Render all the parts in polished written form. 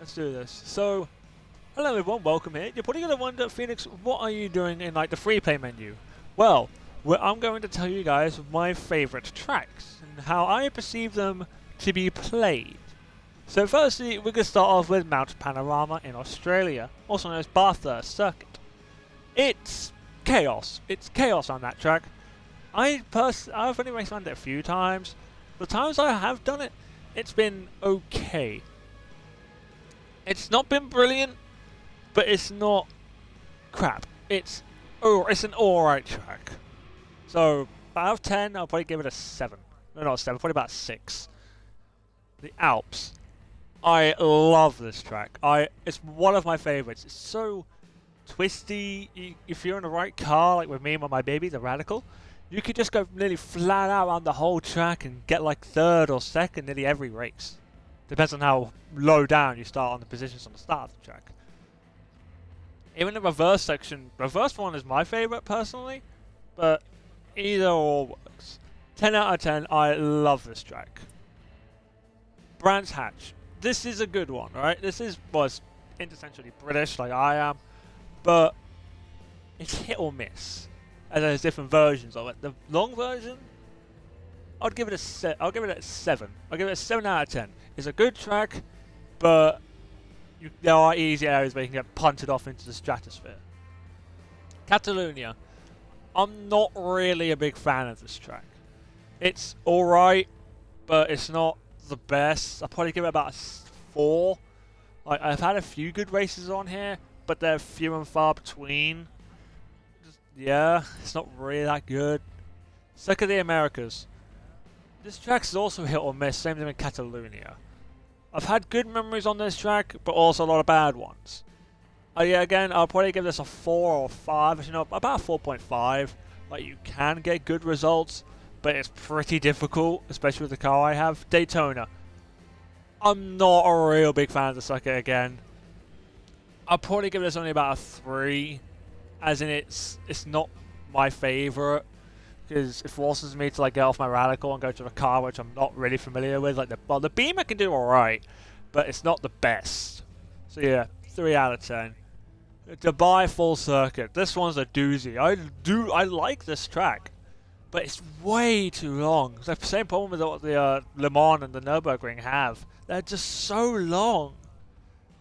Let's do this. So, hello everyone, welcome here. You're probably going to wonder, Phoenix, what are you doing in like the free play menu? Well, I'm going to tell you guys my favorite tracks and how I perceive them to be played. So firstly, we're going to start off with Mount Panorama in Australia, also known as Bathurst Circuit. It's chaos. It's chaos on that track. I've only raced around it a few times. The times I have done it, it's been okay. It's not been brilliant, but it's not crap. It's an alright track. So, out of 10, I'll probably give it a 7. No, not a 7, probably about a 6. The Alps. I love this track. It's one of my favourites. It's so twisty. If you're in the right car, like with me and my baby, the Radical, you could just go nearly flat out around the whole track and get like 3rd or 2nd nearly every race. Depends on how low down you start on the positions on the start of the track. Even the reverse section, reverse one is my favourite personally, but either or works. 10 out of 10, I love this track. Brands Hatch. This is a good one, right? This was quintessentially British like I am, but it's hit or miss. And there's different versions of it. The long version, I'll give it a 7. I'll give it a 7 out of 10. It's a good track, but there are easy areas where you can get punted off into the stratosphere. Catalonia. I'm not really a big fan of this track. It's alright, but it's not the best. I'll probably give it about a 4. Like, I've had a few good races on here, but they're few and far between. Yeah, it's not really that good. Circuit of the Americas. This track's also hit or miss, same thing in Catalonia. I've had good memories on this track, but also a lot of bad ones. Yeah, again, I'll probably give this a 4 or 5, you know, about a 4.5. Like, you can get good results, but it's pretty difficult, especially with the car I have. Daytona. I'm not a real big fan of the circuit again. I'll probably give this only about a 3, as in it's not my favourite. Because it forces me to like get off my Radical and go to a car which I'm not really familiar with. Like the Beamer can do alright, but it's not the best. So yeah, 3 out of 10. Dubai Full Circuit. This one's a doozy. I like this track, but it's way too long. It's the same problem with what the Le Mans and the Nürburgring have. They're just so long.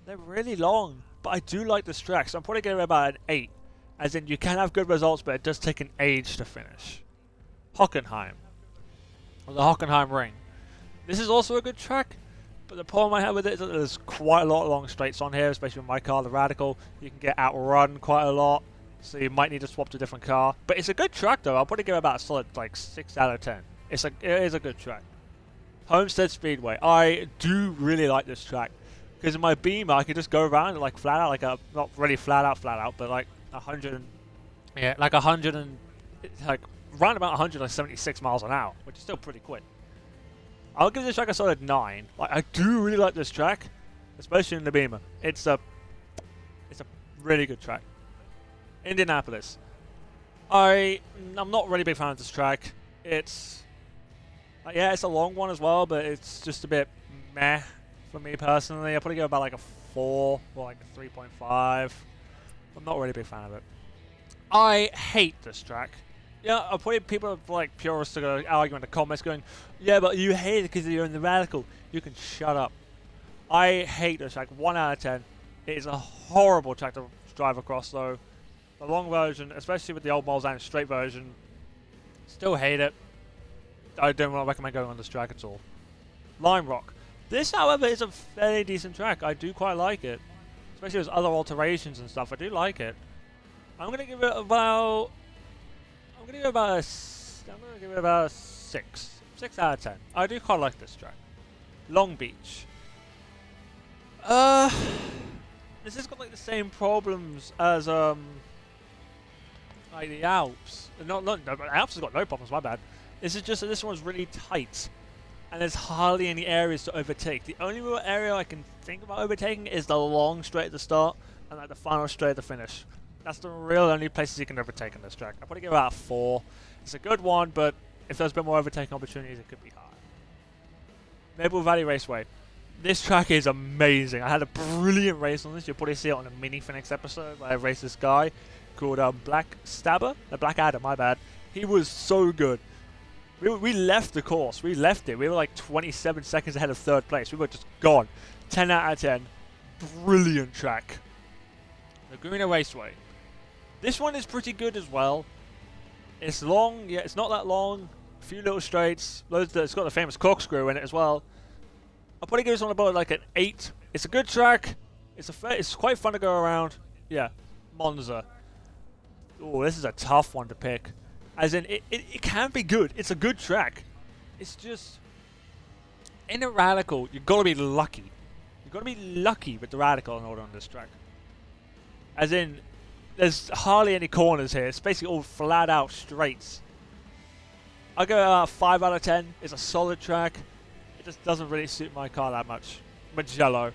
They're really long, but I do like this track, so I'm probably giving it about an 8. As in, you can have good results, but it does take an age to finish. Hockenheim, or the Hockenheim Ring. This is also a good track, but the problem I have with it is that there's quite a lot of long straights on here, especially with my car, the Radical. You can get outrun quite a lot, so you might need to swap to a different car. But it's a good track though. I'll probably give it about a solid like 6 out of 10. It is a good track. Homestead Speedway. I do really like this track because in my Beamer I could just go around it like flat out, like not really flat out, but like 100 and like around about 176 miles an hour, which is still pretty quick. I'll give this track a solid 9. Like, I do really like this track, especially in the Beamer. It's a really good track. Indianapolis. I'm not really a big fan of this track. It's it's a long one as well, but it's just a bit meh for me personally. I'll probably go about like a 4 or like a 3.5. I'm not really a big fan of it. I hate this track. Yeah, I'll probably people like purists are going to argue in the comments going, yeah, but you hate it because you're in the Radical. You can shut up. I hate this track. 1 out of 10. It is a horrible track to drive across though. The long version, especially with the old models and straight version, still hate it. I don't recommend going on this track at all. Lime Rock. This, however, is a fairly decent track. I do quite like it. Especially with other alterations and stuff. I do like it. I'm going to give it about a 6. 6 out of 10. I do quite like this track. Long Beach. This has got like the same problems as like the Alps. No, the Alps has got no problems, my bad. This is just that this one's really tight. And there's hardly any areas to overtake. The only real area I can think about overtaking is the long straight at the start and like the final straight at the finish. That's the real only places you can overtake on this track. I'll probably give it about a 4. It's a good one, but if there's a bit more overtaking opportunities, it could be hard. Maple Valley Raceway. This track is amazing. I had a brilliant race on this. You'll probably see it on a mini Phoenix episode where I raced this guy called Black Adam, my bad. He was so good. We left the course. We left it. We were like 27 seconds ahead of third place. We were just gone. 10 out of 10. Brilliant track. Laguna Raceway. This one is pretty good as well. It's long. Yeah, it's not that long. A few little straights. It's got the famous corkscrew in it as well. I'll probably give this one about like an 8. It's a good track. It's quite fun to go around. Yeah. Monza. Oh, this is a tough one to pick. As in, it can be good. It's a good track. It's just... in a Radical, you've got to be lucky. You've got to be lucky with the Radical in order on this track. As in, there's hardly any corners here. It's basically all flat out straights. I go 5 out of 10. It's a solid track. It just doesn't really suit my car that much. Mugello.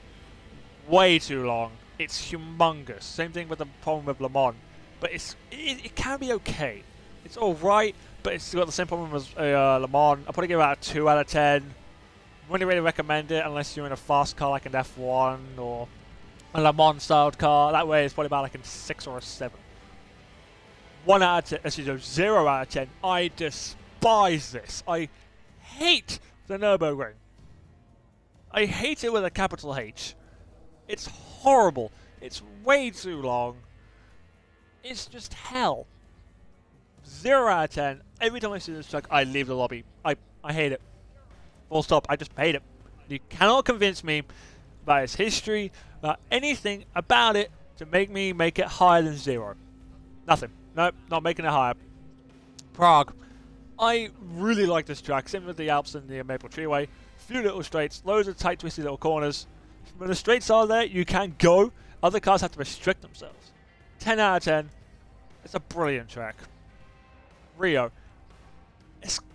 Way too long. It's humongous. Same thing with the problem with Le Mans. But it can be okay. It's alright, but it's got the same problem as Le Mans. I'll probably give it a 2 out of 10. Wouldn't really recommend it unless you're in a fast car like an F1 or a Le Mans styled car. That way it's probably about like a 6 or a 7. 1 out of 10, 0 out of 10. I despise this. I hate the Nürburgring. I hate it with a capital H. It's horrible. It's way too long. It's just hell. 0 out of 10. Every time I see this track, I leave the lobby. I hate it. Full stop. I just hate it. You cannot convince me about its history, about anything about it to make it higher than 0. Nothing. Nope, not making it higher. Prague. I really like this track. Same with the Alps and the Maple Treeway. Few little straights, loads of tight, twisty little corners. When the straights are there, you can go. Other cars have to restrict themselves. 10 out of 10. It's a brilliant track. Rio.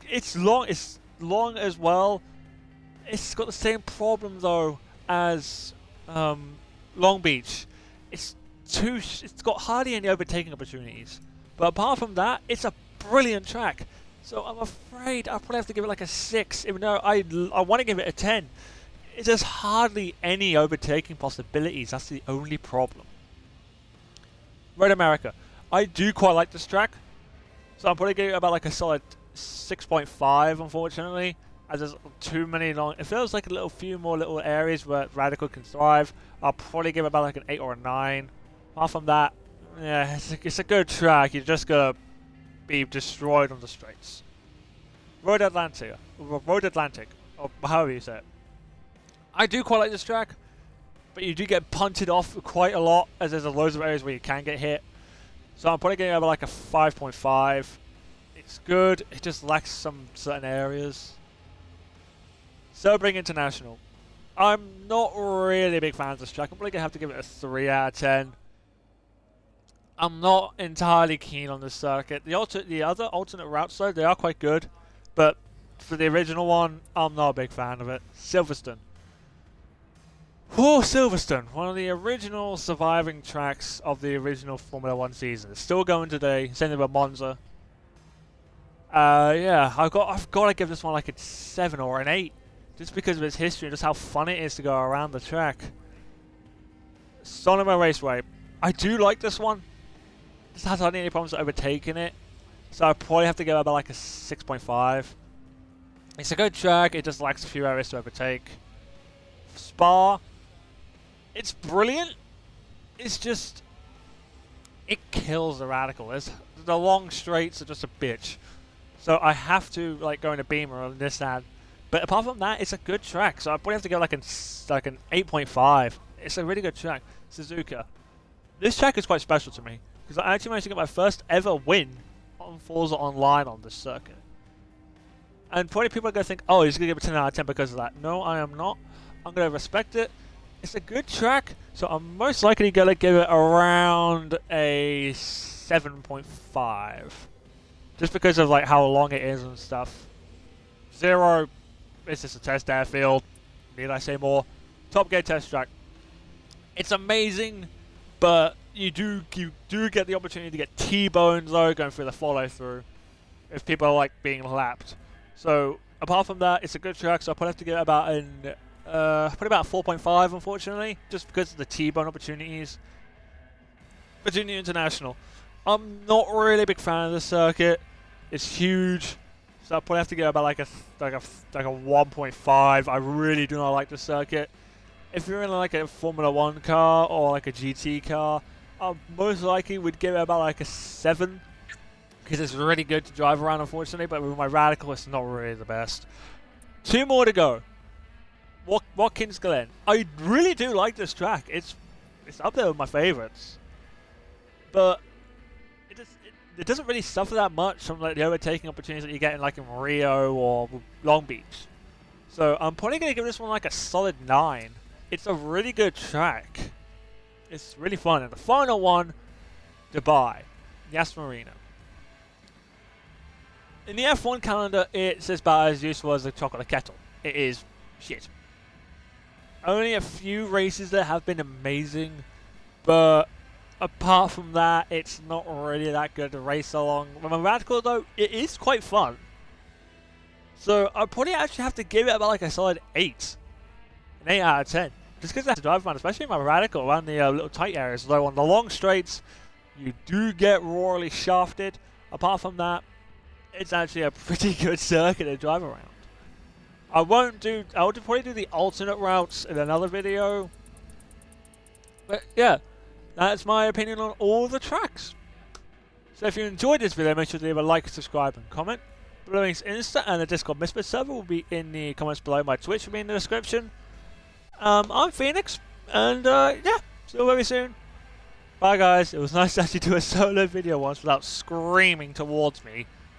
It's long. It's long as well. It's got the same problem though as Long Beach. It's got hardly any overtaking opportunities. But apart from that, it's a brilliant track. So I'm afraid I'll probably have to give it like a 6, even though I want to give it a 10. There's hardly any overtaking possibilities. That's the only problem. Road America. I do quite like this track. So I'm probably giving it about like a solid 6.5, unfortunately. As there's too many long... It feels like a few more little areas where Radical can thrive. I'll probably give it about like an 8 or a 9. Apart from that, yeah, it's a good track. You're just going to be destroyed on the straights. Road Atlantic, or however you say it. I do quite like this track, but you do get punted off quite a lot, as there's loads of areas where you can get hit. So I'm probably going to have like a 5.5. It's good, it just lacks some certain areas. Sebring International. I'm not really a big fan of this track. I'm probably going to have to give it a 3 out of 10. I'm not entirely keen on this circuit. The other alternate routes though, they are quite good. But for the original one, I'm not a big fan of it. Silverstone. Oh, Silverstone, one of the original surviving tracks of the original Formula 1 season. It's still going today. Same thing with Monza. Yeah, I've got to give this one like a 7 or an 8. Just because of its history and just how fun it is to go around the track. Sonoma Raceway. I do like this one. Just hasn't had any problems overtaking it. So I probably have to give it about like a 6.5. It's a good track, it just lacks a few areas to overtake. Spa. It's brilliant. It's just... it kills the Radical. The long straights are just a bitch. So I have to like go in a Beamer on this ad. But apart from that, it's a good track. So I probably have to go like an 8.5. It's a really good track. Suzuka. This track is quite special to me, because I actually managed to get my first ever win on Forza Online on this circuit. And probably people are going to think, oh, he's going to give it 10 out of 10 because of that. No, I am not. I'm going to respect it. It's a good track, so I'm most likely going to give it around a 7.5. Just because of like how long it is and stuff. 0, it's just a test airfield. Need I say more? Top Gear test track. It's amazing, but you do get the opportunity to get T-bones though, going through the follow-through, if people are like being lapped. So apart from that, it's a good track, so I'll probably have to give it about an Probably about 4.5, unfortunately, just because of the T-bone opportunities. Virginia International. I'm not really a big fan of the circuit. It's huge, so I'll probably have to go about like a 1.5. I really do not like the circuit. If you're in like a Formula 1 car or like a GT car, I most likely would give it about like a 7, because it's really good to drive around, unfortunately, but with my Radical, it's not really the best. 2 more to go. Watkins Glen. I really do like this track. It's up there with my favorites. But it doesn't really suffer that much from like the overtaking opportunities that you get in like in Rio or Long Beach. So I'm probably going to give this one like a solid 9. It's a really good track. It's really fun. And the final one, Dubai, Yas Marina. In the F1 calendar, it's about as useful as a chocolate kettle. It is shit. Only a few races that have been amazing, but apart from that, it's not really that good to race along. With my Radical, though, it is quite fun. So I'd probably actually have to give it about like a solid 8. An 8 out of 10. Just because I have to drive around, especially in my Radical, around the little tight areas. Though on the long straights, you do get royally shafted. Apart from that, it's actually a pretty good circuit to drive around. I will probably do the alternate routes in another video. But yeah, that's my opinion on all the tracks. So if you enjoyed this video, make sure to leave a like, subscribe, and comment. The links Insta and the Discord Misfit server will be in the comments below. My Twitch will be in the description. I'm Phoenix, and yeah, see you very soon. Bye guys, it was nice to actually do a solo video once without screaming towards me.